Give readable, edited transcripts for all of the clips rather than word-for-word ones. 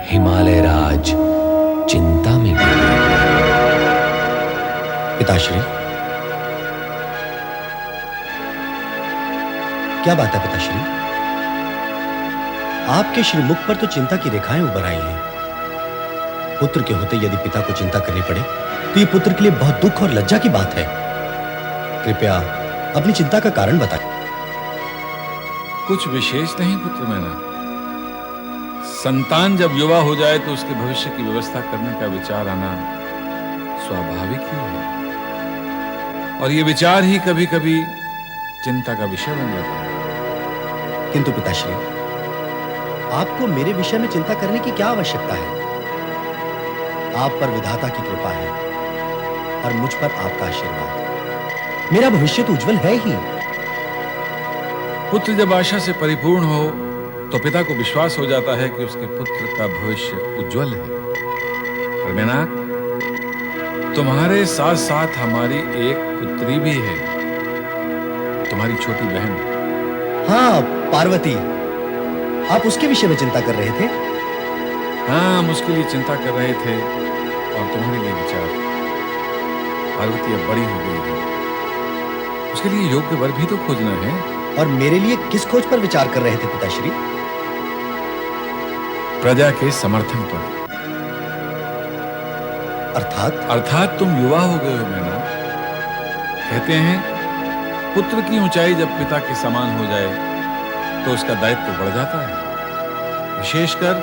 हिमालय राज चिंता में डूबे। पिताश्री, क्या बात है पिताश्री? आपके श्रीमुख पर तो चिंता की रेखाएं उभर आई हैं। पुत्र के होते यदि पिता को चिंता करनी पड़े तो यह पुत्र के लिए बहुत दुख और लज्जा की बात है। कृपया अपनी चिंता का कारण बताएं। कुछ विशेष नहीं पुत्र मैना। संतान जब युवा हो जाए तो उसके भविष्य की व्यवस्था करने का विचार आना स्वाभाविक ही है, और ये विचार ही कभी कभी चिंता का विषय बन जाता है। किंतु पिताश्री, आपको मेरे विषय में चिंता करने की क्या आवश्यकता है? आप पर विधाता की कृपा है और मुझ पर आपका आशीर्वाद। मेरा भविष्य तो उज्जवल है ही। पुत्र जब आशा से परिपूर्ण हो तो पिता को विश्वास हो जाता है कि उसके पुत्र का भविष्य उज्जवल है। और मैना, तुम्हारे साथ साथ हमारी एक पुत्री भी है, तुम्हारी छोटी बहन। हाँ, पार्वती। आप उसके विषय में चिंता कर रहे थे? हाँ, हम उसके लिए चिंता कर रहे थे और तुम्हारे लिए विचार। पार्वती अब बड़ी हो गई है, उसके लिए योग्य वर भी तो खोजना है। और मेरे लिए किस खोज पर विचार कर रहे थे पिताश्री? प्रजा के समर्थन पर। अर्थात तुम युवा हो गए हो मैना। कहते हैं पुत्र की ऊंचाई जब पिता के समान हो जाए तो उसका दायित्व बढ़ जाता है, विशेषकर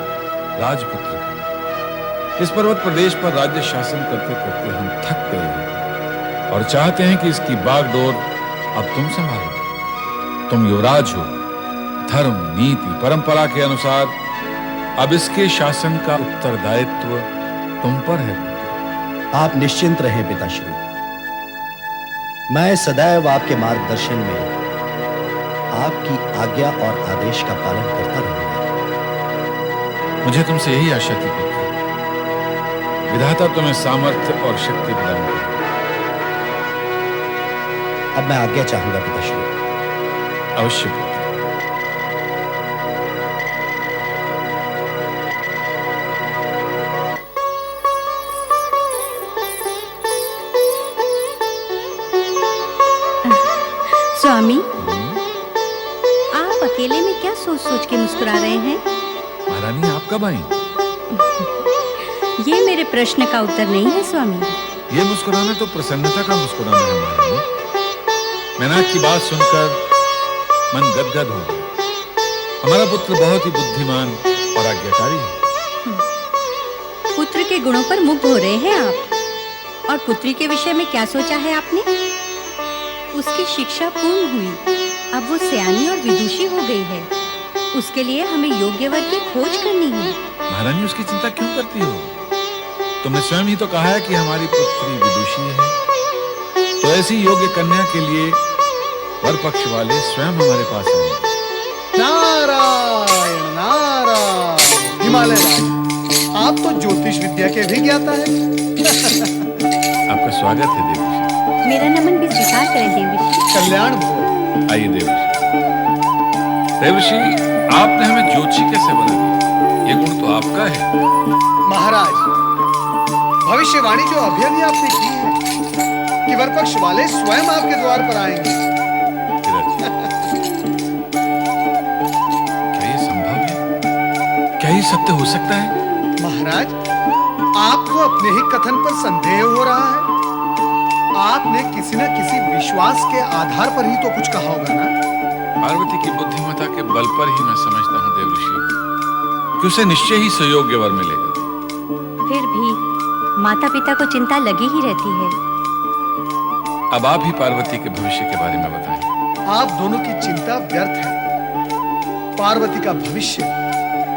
राजपुत्र का। इस पर्वत प्रदेश पर राज्य शासन करते करते हम थक गए हैं और चाहते हैं कि इसकी बागडोर अब तुम संभालो। तुम युवराज हो, धर्म, नीति, परंपरा के अनुसार अब इसके शासन का उत्तरदायित्व तुम पर है। आप निश्चिंत रहें पिताश्री, मैं सदैव आपके मार्गदर्शन में आपकी आज्ञा और आदेश का पालन करता रहूंगा। मुझे तुमसे यही आशा थी पुत्र। विधाता तुम्हें सामर्थ्य और शक्ति प्रदान करे। अब मैं आज्ञा चाहूंगा पिताश्री। अवश्य पुत्र। स्वामी, आप अकेले में क्या सोच सोच के मुस्कुरा रहे हैं? महारानी, आप कब आई? ये मेरे प्रश्न का उत्तर नहीं है स्वामी। ये मुस्कुराना तो प्रसन्नता का मुस्कुराना है महारानी। मैना की बात सुनकर मन गदगद हो गया। हमारा पुत्र बहुत ही बुद्धिमान और आज्ञाकारी है। पुत्र के गुणों पर मुग्ध हो रहे हैं आप। और पुत्री के विषय में क्या सोचा है आपने? उसकी शिक्षा पूर्ण हुई, अब वो सयानी और विदुषी हो गई है। उसके लिए हमें योग्य वर की खोज करनी है। महारानी, उसकी चिंता क्यों करती हो? तुमने स्वयं ही तो कहा है कि हमारी पुत्री विदुषी है, तो ऐसी योग्य कन्या के लिए वर पक्ष वाले स्वयं हमारे पास आएंगे। नारायण नारायण। हिमालय राज, आप तो ज्योतिष विद्या के भी ज्ञाता है। आपका स्वागत है देवऋषि। मेरा नमन भी स्वीकार करें देवऋषि। कल्याण भो। आइए देवऋषि। देवऋषि, आपने हमें ज्योतिषी कैसे बना दिया? ये गुण तो आपका है। महाराज, भविष्यवाणी जो अभी अभी आपने की है कि वरपक्ष वाले स्वयं आपके द्वार पर आएंगे। क्या ये संभव है? क्या ये सत्य हो सकता है? महाराज, आपको अपने ही कथन पर संदेह हो रहा है। आपने किसी न किसी विश्वास के आधार पर ही तो कुछ कहा होगा ना? पार्वती की बुद्धिमत्ता के बल पर ही मैं समझता हूँ देवऋषि कि उसे निश्चय ही सुयोग्य वर मिलेगा। फिर भी माता पिता को चिंता लगी ही रहती है। अब आप ही पार्वती के भविष्य के बारे में बताएं। आप दोनों की चिंता व्यर्थ है। पार्वती का भविष्य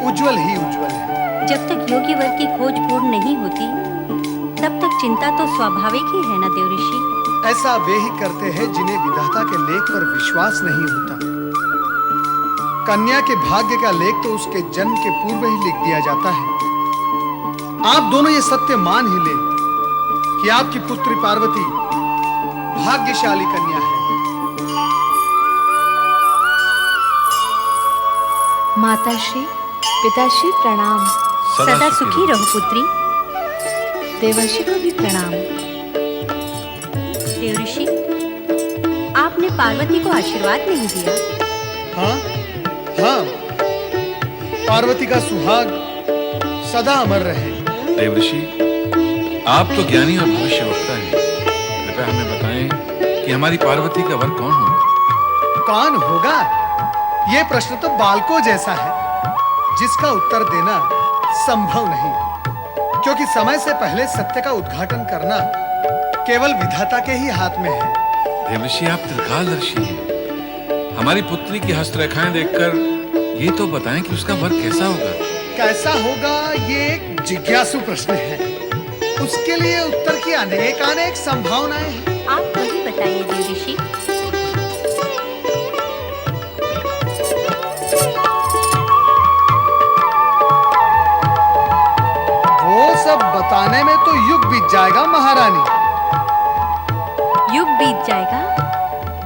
उज्जवल ही उज्जवल है। जब तक योग्य वर की खोज पूर्ण नहीं होती, तब तक चिंता तो स्वाभाविक ही है ना देवऋषि। ऐसा वे ही करते हैं जिन्हें विधाता के लेख पर विश्वास नहीं होता। कन्या के भाग्य का लेख तो उसके जन्म के पूर्व ही लिख दिया जाता है। आप दोनों ये सत्य मान ही ले कि आपकी पुत्री पार्वती भाग्यशाली कन्या है। माताश्री, पिताश्री प्रणाम। सदा सुखी रहो पुत्री। देवर्षि को भी प्रणाम। देवऋषि, आपने पार्वती को आशीर्वाद नहीं दिया। हाँ हाँ, पार्वती का सुहाग सदा अमर रहे। देवऋषि, आप तो ज्ञानी और भविष्यवक्ता हैं। कृपया हमें बताएं कि हमारी पार्वती का वर कौन होगा? कौन होगा? ये प्रश्न तो बालकों जैसा है, जिसका उत्तर देना संभव नहीं, क्योंकि समय से पहले सत्य का उद्घाटन करना केवल विधाता के ही हाथ में है। देवऋषि, आप त्रिकालदर्शी हैं। हमारी पुत्री की हस्तरेखाएं देखकर ये तो बताएं कि उसका वर कैसा होगा। कैसा होगा, ये एक जिज्ञासु प्रश्न है। उसके लिए उत्तर की अनेक संभावनाएं हैं। आप वही बताइए देवऋषि। वो सब बताने में तो युग बीत जाएगा महारानी। युग बीत जाएगा?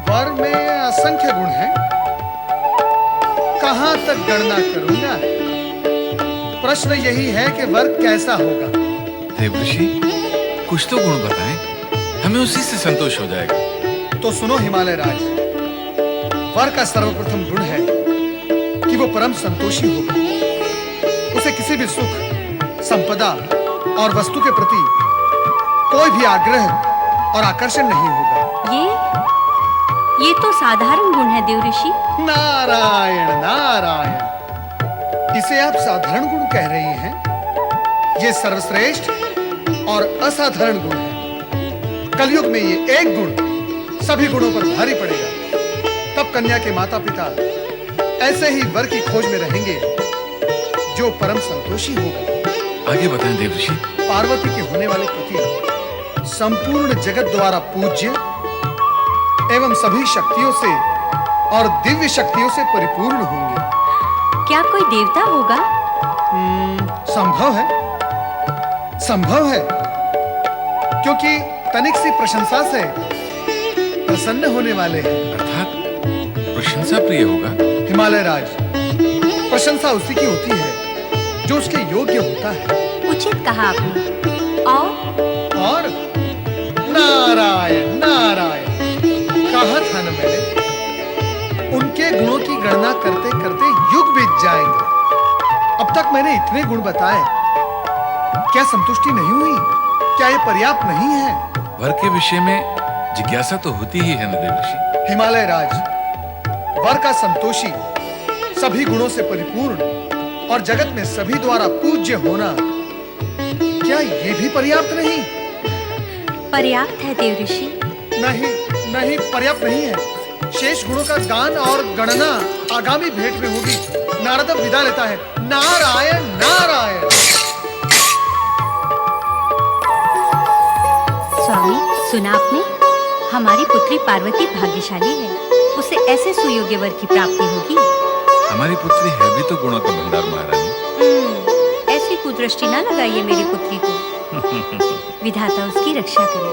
वर में असंख्य गुण हैं, कहां तक गणना करूंगा। प्रश्न यही है कि वर कैसा होगा। देवऋषि, कुछ तो गुण बताएं, हमें उसी से संतोष हो जाएगा। तो सुनो हिमालय राज, वर का सर्वप्रथम गुण है कि वो परम संतोषी होगा। उसे किसी भी सुख, संपदा और वस्तु के प्रति कोई भी आग्रह और आकर्षण नहीं होगा। ये तो साधारण गुण है देवऋषि। नारायण नारायण, इसे आप साधारण गुण कह रही हैं? ये सर्वश्रेष्ठ और असाधारण गुण है। कलयुग में ये एक गुण सभी गुणों पर भारी पड़ेगा। तब कन्या के माता पिता ऐसे ही वर की खोज में रहेंगे जो परम संतोषी होगा। आगे बताएं देवऋषि। पार्वती के होने वाले पति संपूर्ण जगत द्वारा पूज्य एवं सभी शक्तियों से और दिव्य शक्तियों से परिपूर्ण होंगे। क्या कोई देवता होगा? संभव है, संभव है, क्योंकि तनिक सी प्रशंसा से प्रसन्न होने वाले हैं। अर्थात प्रशंसा प्रिय होगा। हिमालय राज, प्रशंसा उसी की होती है जो उसके योग्य होता है। उचित कहा आपने। और नारायण नारायण, कहा था ना मैंने, उनके गुणों की गणना करते करते युग बीत जाएंगे। अब तक मैंने इतने गुण बताए, क्या संतुष्टि नहीं हुई? क्या ये पर्याप्त नहीं है? वर के विषय में जिज्ञासा तो होती ही है न देवऋषि। हिमालय राज, वर का संतोषी, सभी गुणों से परिपूर्ण और जगत में सभी द्वारा पूज्य होना, क्या ये भी पर्याप्त नहीं? पर्याप्त है देवऋषि। नहीं नहीं, पर्याप्त नहीं है। शेष गुणों का गान और गणना आगामी भेंट में होगी। नारद अब विदा लेता है। नारायण नारायण। स्वामी, सुना आपने? हमारी पुत्री पार्वती भाग्यशाली है। उसे ऐसे सुयोग्य वर की प्राप्ति होगी। हमारी पुत्री है भी तो गुणों का भंडार महारानी। ऐसी कुदृष्टि ना लगाइए मेरी पुत्री को। विधाता उसकी रक्षा करे।